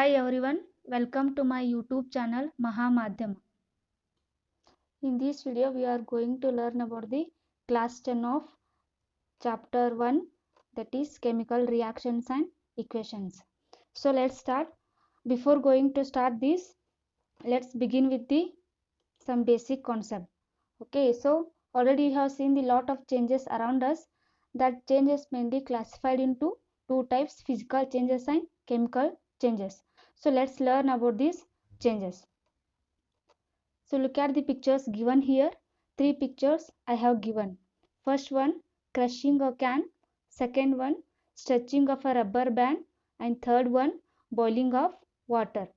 Hi everyone, welcome to my YouTube channel Mahamadhyama. In this video we are going to learn about the class 10 of chapter 1, that is chemical reactions and equations. So let's start. Before going to start this, let's begin with the some basic concept. Okay, so already you have seen the lot of changes around us. That changes mainly classified into two types, physical changes and chemical changes. So let's learn about these changes. So look at the pictures given here. Three pictures I have given. First one, crushing a can. Second one, stretching of a rubber band. And third one, boiling of water.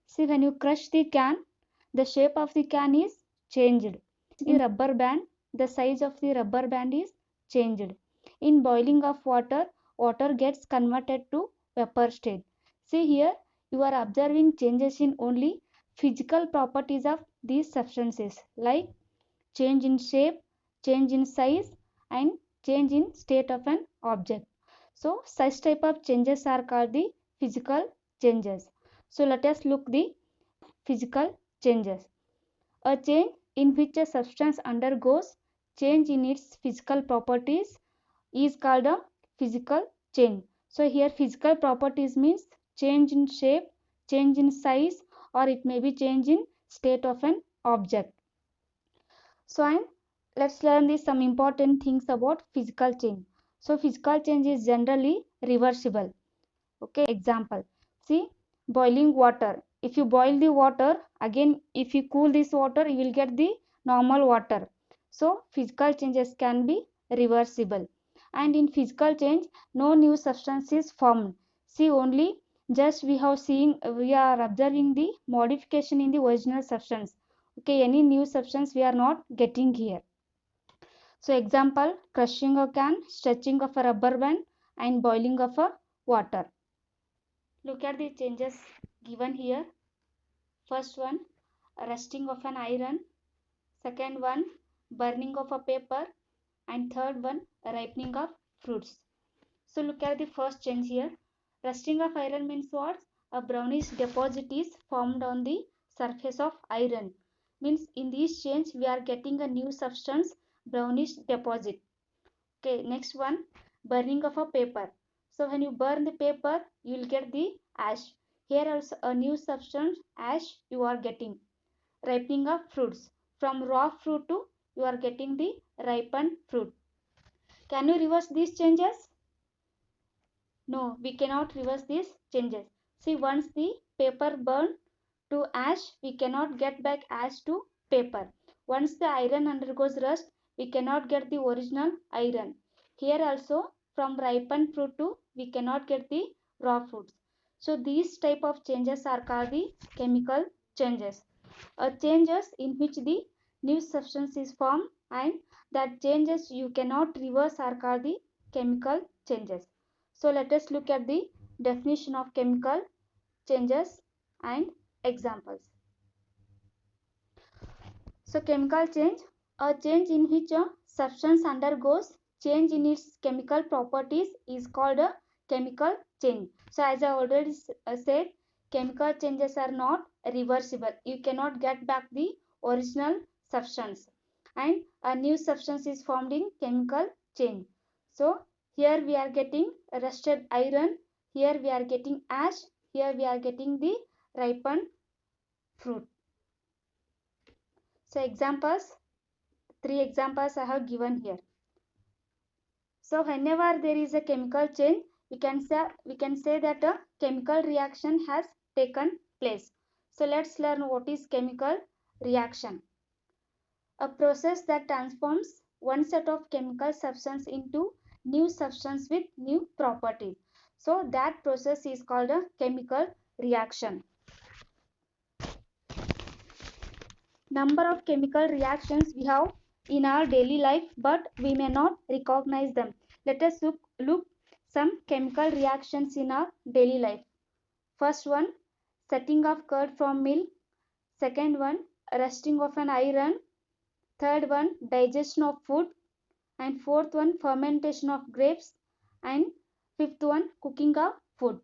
See, when you crush the can, the shape of the can is changed. In rubber band, the size of the rubber band is changed. In boiling of water, water gets converted to vapor state. See here, you are observing changes in only physical properties of these substances, like change in shape, change in size, and change in state of an object. So such type of changes are called the physical changes. So let us look the physical changes. A change in which a substance undergoes change in its physical properties is called a physical change. So here physical properties means change in shape, change in size, or it may be change in state of an object. So let's learn this some important things about physical change. So physical change is generally reversible. Okay, example, see, boiling water. If you boil the water, again if you cool this water, you will get the normal water. So physical changes can be reversible. And in physical change, no new substance is formed. See, only just we are observing the modification in the original substance. Okay, any new substance we are not getting here. So example, crushing a can, stretching of a rubber band, and boiling of a water. Look at the changes given here. First one, rusting of an iron. Second one, burning of a paper. And third one, ripening of fruits. So look at the first change here. Rusting of iron means what? A brownish deposit is formed on the surface of iron. Means in this change we are getting a new substance, brownish deposit. Okay, next one, burning of a paper. So when you burn the paper, you will get the ash. Here also a new substance, ash, you are getting. Ripening of fruits. From raw fruit to you are getting the ripened fruit. Can you reverse these changes? No, we cannot reverse these changes. See, once the paper burned to ash, we cannot get back ash to paper. Once the iron undergoes rust, we cannot get the original iron. Here also, from ripened fruit to we cannot get the raw fruits. So these type of changes are called the chemical changes. Changes in which the new substance is formed and that changes you cannot reverse are called the chemical changes. So let us look at the definition of chemical changes and examples. So chemical change, a change in which a substance undergoes change in its chemical properties is called a chemical change. So as I already said, chemical changes are not reversible. You cannot get back the original substance and a new substance is formed in chemical change. So here we are getting rusted iron, here we are getting ash, here we are getting the ripened fruit. So examples, three examples I have given here. So whenever there is a chemical change, we can say that a chemical reaction has taken place. So let's learn what is chemical reaction. A process that transforms one set of chemical substance into new substance with new properties. So that process is called a chemical reaction. Number of chemical reactions we have in our daily life, but we may not recognize them. Let us look some chemical reactions in our daily life. First one, setting of curd from milk. Second one, rusting of an iron. Third one, digestion of food. And fourth one, fermentation of grapes. And fifth one, cooking of food.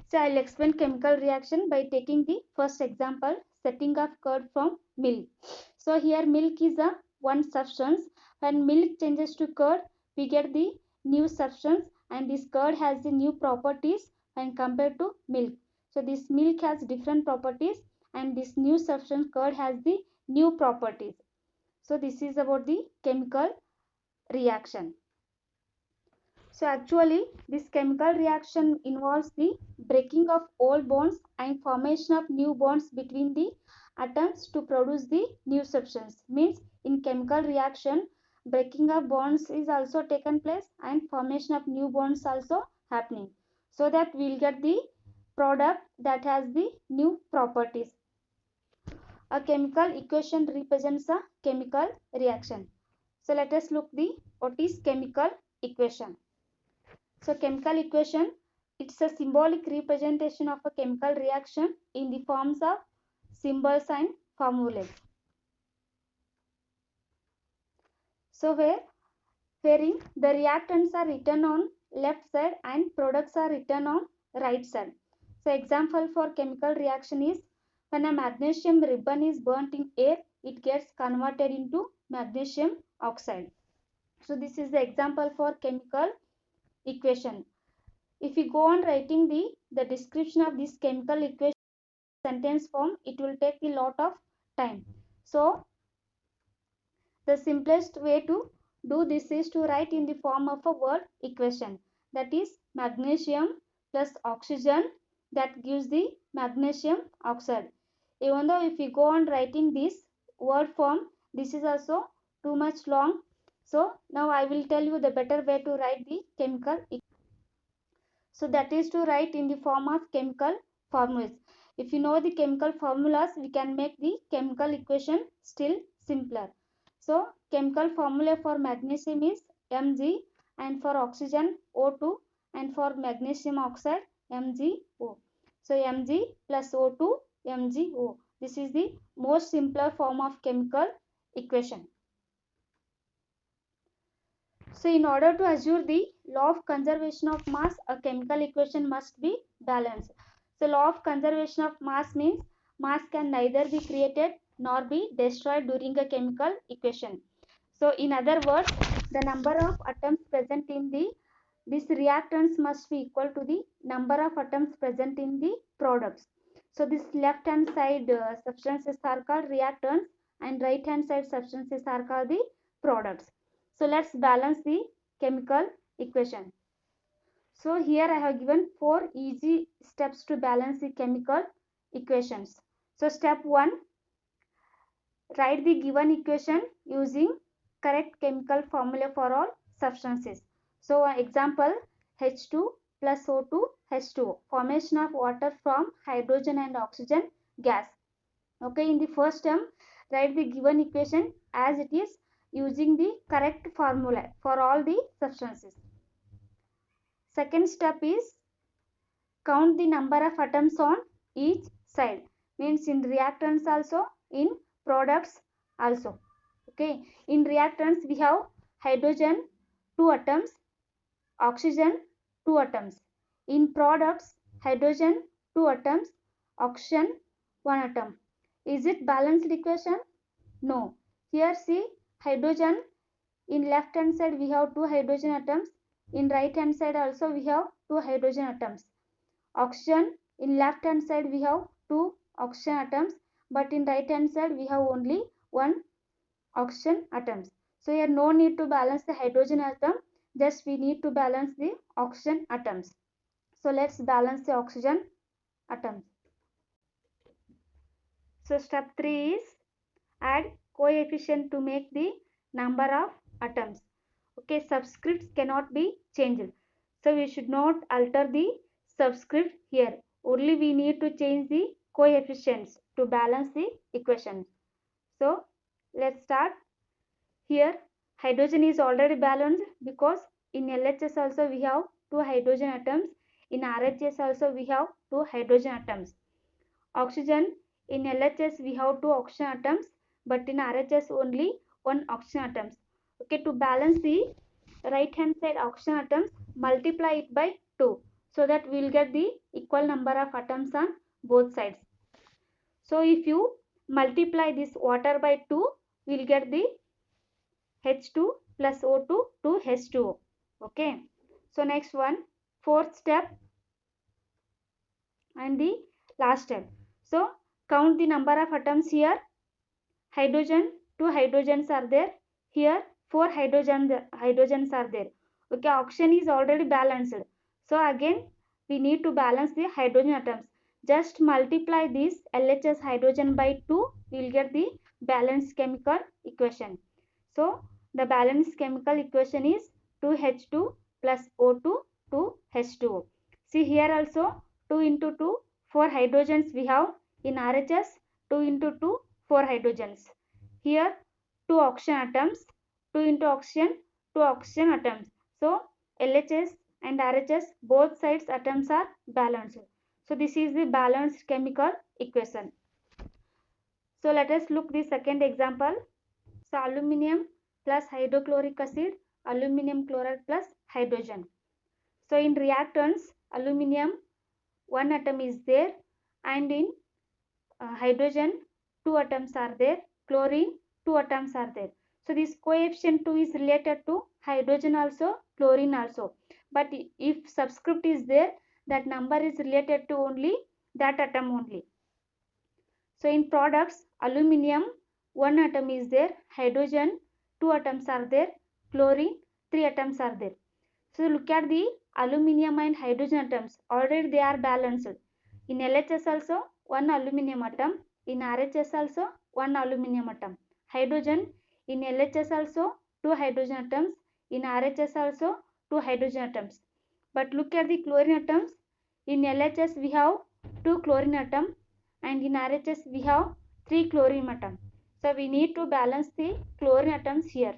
So I'll explain chemical reaction by taking the first example, setting of curd from milk. So here milk is a one substance. When milk changes to curd, we get the new substance, and this curd has the new properties when compared to milk. So this milk has different properties, and this new substance curd has the new properties. So this is about the chemical reaction. So actually this chemical reaction involves the breaking of old bonds and formation of new bonds between the atoms to produce the new substance. Means in chemical reaction, breaking of bonds is also taken place and formation of new bonds also happening, so that we will get the product that has the new properties. A chemical equation represents a chemical reaction. So let us look the what is chemical equation. So chemical equation, it's a symbolic representation of a chemical reaction in the forms of symbols and formulas. So wherein the reactants are written on left side and products are written on right side. So example for chemical reaction is when a magnesium ribbon is burnt in air, it gets converted into magnesium oxide. So this is the example for chemical equation. If we go on writing the description of this chemical equation sentence form, it will take a lot of time. So the simplest way to do this is to write in the form of a word equation, that is magnesium plus oxygen, that gives the magnesium oxide. Even though if we go on writing this word form, this is also too much long. So now I will tell you the better way to write the chemical equation. So that is to write in the form of chemical formulas. If you know the chemical formulas, we can make the chemical equation still simpler. So chemical formula for magnesium is Mg, and for oxygen O2, and for magnesium oxide MgO. So Mg plus O2 MgO. This is the most simpler form of chemical equation. So in order to assure the law of conservation of mass, a chemical equation must be balanced. So law of conservation of mass means mass can neither be created nor be destroyed during a chemical equation. So in other words, the number of atoms present in these reactants must be equal to the number of atoms present in the products. So this left hand side substances are called reactants, and right hand side substances are called the products. So let's balance the chemical equation. So here I have given 4 easy steps to balance the chemical equations. So step 1, write the given equation using correct chemical formula for all substances. So example, H2 plus O2 H2O, formation of water from hydrogen and oxygen gas. Okay, in the first term, write the given equation as it is using the correct formula for all the substances. Second step is count the number of atoms on each side, means in reactants also, in products also. Okay, in reactants we have hydrogen 2 atoms, oxygen 2 atoms. In products, hydrogen 2 atoms, oxygen 1 atom. Is it balanced equation? No. Here see hydrogen, in left hand side we have 2 hydrogen atoms, in right hand side also we have 2 hydrogen atoms. Oxygen, in left hand side we have 2 oxygen atoms, but in right hand side we have only 1 oxygen atoms. So here no need to balance the hydrogen atom, just we need to balance the oxygen atoms. So let's balance the oxygen atoms. So step 3 is add coefficient to make the number of atoms. Okay, subscripts cannot be changed, so we should not alter the subscript here. Only we need to change the coefficients to balance the equation. So let's start. Here hydrogen is already balanced because in LHS also we have 2 hydrogen atoms, in RHS also we have 2 hydrogen atoms. Oxygen, in LHS we have 2 oxygen atoms, but in RHS only 1 oxygen atoms. Okay, to balance the right hand side oxygen atoms, multiply it by 2. so that we will get the equal number of atoms on both sides. So if you multiply this water by 2, we will get the H2 plus O2 to H2O. Okay. So next one, fourth step and the last step. So count the number of atoms here. Hydrogen, 2 hydrogens are there. Here 4 hydrogens are there. Okay, oxygen is already balanced. So again we need to balance the hydrogen atoms. Just multiply this LHS hydrogen by 2, we will get the balanced chemical equation. So the balanced chemical equation is 2H2 plus O2 to H2O. See here also 2 into 2, 4 hydrogens we have. In RHS 2 into 2, 4 hydrogens. Here 2 oxygen atoms, 2 into oxygen, 2 oxygen atoms. So LHS and RHS both sides atoms are balanced. So this is the balanced chemical equation. So let us look the second example. So aluminium plus hydrochloric acid, aluminium chloride plus hydrogen. So in reactants, aluminium 1 atom is there, and in hydrogen 2 atoms are there, chlorine 2 atoms are there. So this coefficient 2 is related to hydrogen also, chlorine also. But if subscript is there, that number is related to only that atom only. So in products, aluminium 1 atom is there, hydrogen 2 atoms are there, chlorine 3 atoms are there. So look at the aluminium and hydrogen atoms. Already they are balanced. In LHS also 1 aluminium atom, in RHS also 1 aluminium atom. Hydrogen in LHS also 2 hydrogen atoms, in RHS also 2 hydrogen atoms. But look at the chlorine atoms. In LHS we have 2 chlorine atom, and in RHS we have 3 chlorine atom. So we need to balance the chlorine atoms here.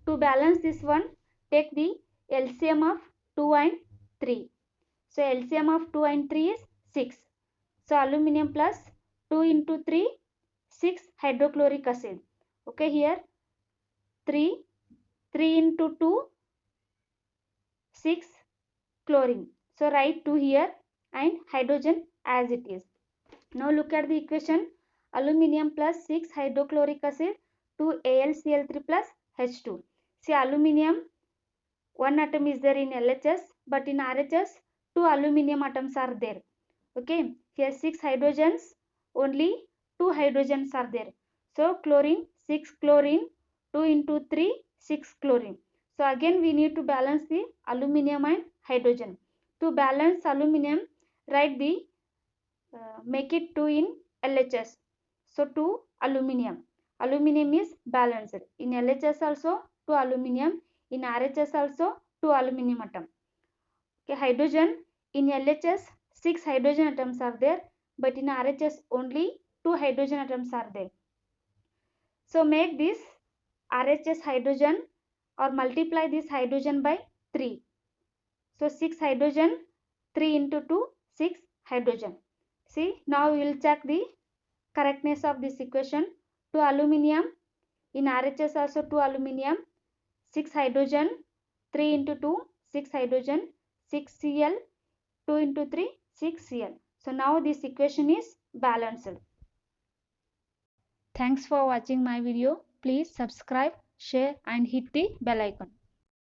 To balance this one, take the LCM of 2 and 3. So LCM of 2 and 3 is 6. So aluminium plus 2 into 3, 6 hydrochloric acid. Okay, here 3 into 2, 6 chlorine. So write 2 here and hydrogen as it is. Now look at the equation. Aluminium plus 6 hydrochloric acid to AlCl3 plus H2. See, aluminium 1 atom is there in LHS, but in RHS 2 aluminium atoms are there. Okay, here 6 hydrogens, only 2 hydrogens are there. So chlorine, 6 chlorine, 2 into 3, 6 chlorine. So again we need to balance the aluminium and hydrogen. To balance aluminium, write the make it 2 in LHS. So 2 aluminium. Aluminium is balanced. In LHS also 2 aluminium. In RHS also 2 aluminium atom. Okay, hydrogen in LHS 6 hydrogen atoms are there, but in RHS only 2 hydrogen atoms are there. So make this RHS hydrogen or multiply this hydrogen by 3. So 6 hydrogen, 3 into 2, 6 hydrogen. See, now we will check the correctness of this equation. 2 aluminium, in RHS also 2 aluminium, 6 hydrogen, 3 into 2, 6 hydrogen, 6 Cl, 2 into 3, 6 Cl. So now this equation is balanced. Thanks for watching my video. Please subscribe, share and hit the bell icon.